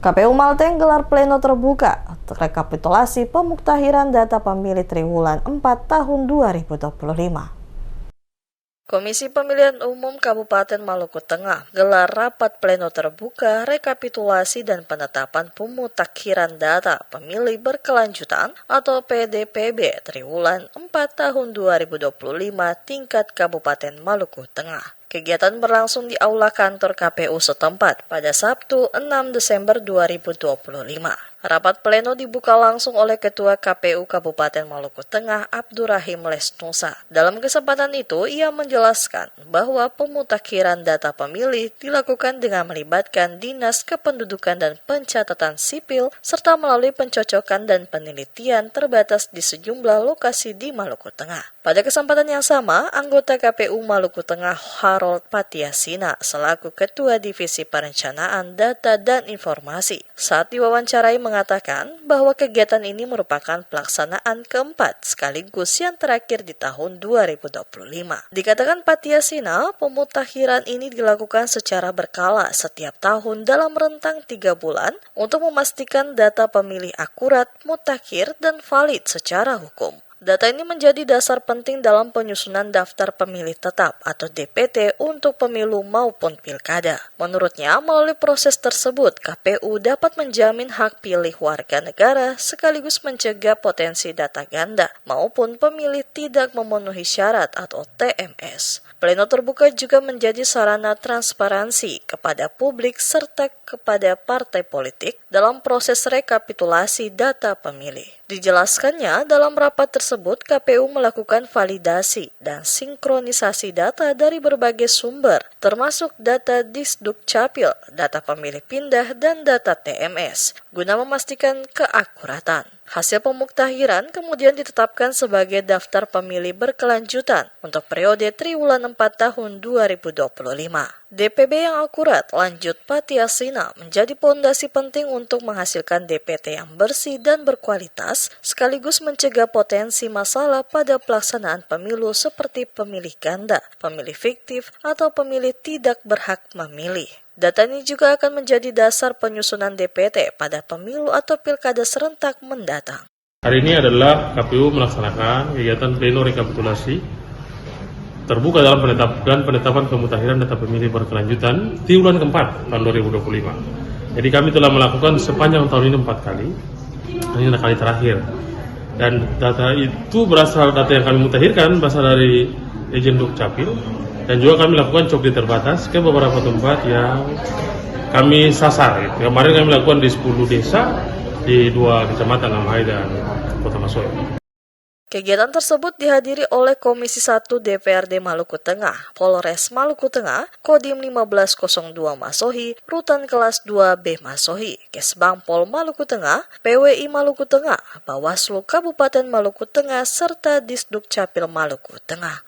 KPU Malteng gelar pleno terbuka rekapitulasi pemuktahiran data pemilih triwulan 4 tahun 2025. Komisi Pemilihan Umum Kabupaten Maluku Tengah gelar rapat pleno terbuka rekapitulasi dan penetapan pemutakhiran data pemilih berkelanjutan atau PDPB triwulan 4 tahun 2025 tingkat Kabupaten Maluku Tengah. Kegiatan berlangsung di aula kantor KPU setempat pada Sabtu 6 Desember 2025. Rapat pleno dibuka langsung oleh Ketua KPU Kabupaten Maluku Tengah Abdurrahim Lesnusa. Dalam kesempatan itu, ia menjelaskan bahwa pemutakhiran data pemilih dilakukan dengan melibatkan Dinas Kependudukan dan Pencatatan Sipil serta melalui pencocokan dan penelitian terbatas di sejumlah lokasi di Maluku Tengah. Pada kesempatan yang sama, anggota KPU Maluku Tengah Harold Patiasina selaku Ketua Divisi Perencanaan Data dan Informasi saat diwawancarai mengatakan bahwa kegiatan ini merupakan pelaksanaan keempat sekaligus yang terakhir di tahun 2025. Dikatakan Patiasina, pemutakhiran ini dilakukan secara berkala setiap tahun dalam rentang 3 bulan untuk memastikan data pemilih akurat, mutakhir, dan valid secara hukum. Data ini menjadi dasar penting dalam penyusunan daftar pemilih tetap atau DPT untuk pemilu maupun pilkada. Menurutnya, melalui proses tersebut, KPU dapat menjamin hak pilih warga negara sekaligus mencegah potensi data ganda maupun pemilih tidak memenuhi syarat atau TMS. Pleno terbuka juga menjadi sarana transparansi kepada publik serta kepada partai politik dalam proses rekapitulasi data pemilih. Dijelaskannya, dalam rapat tersebut KPU melakukan validasi dan sinkronisasi data dari berbagai sumber, termasuk data Disduk Capil, data pemilih pindah, dan data TMS, guna memastikan keakuratan. Hasil pemuktahiran kemudian ditetapkan sebagai daftar pemilih berkelanjutan untuk periode triwulan 4 tahun 2025. DPB yang akurat, lanjut Patiasina, menjadi pondasi penting untuk menghasilkan DPT yang bersih dan berkualitas, sekaligus mencegah potensi masalah pada pelaksanaan pemilu seperti pemilih ganda, pemilih fiktif, atau pemilih tidak berhak memilih. Data ini juga akan menjadi dasar penyusunan DPT pada pemilu atau pilkada serentak mendatang. Hari ini adalah KPU melaksanakan kegiatan pleno rekapitulasi terbuka dalam penetapan pemutakhiran data pemilih berkelanjutan triwulan keempat tahun 2025. Jadi kami telah melakukan sepanjang tahun ini 4 kali, ini adalah kali terakhir. Dan data itu data yang kami mutakhirkan berasal dari Ejen Dukcapil, dan juga kami lakukan coklit terbatas ke beberapa tempat yang kami sasar. Kemarin kami lakukan di 10 desa di 2 kecamatan Amhai dan Kota Masohi. Kegiatan tersebut dihadiri oleh Komisi 1 DPRD Maluku Tengah, Polres Maluku Tengah, Kodim 1502 Masohi, Rutan Kelas 2B Masohi, Kesbang Pol Maluku Tengah, PWI Maluku Tengah, Bawaslu Kabupaten Maluku Tengah, serta Disduk Capil Maluku Tengah.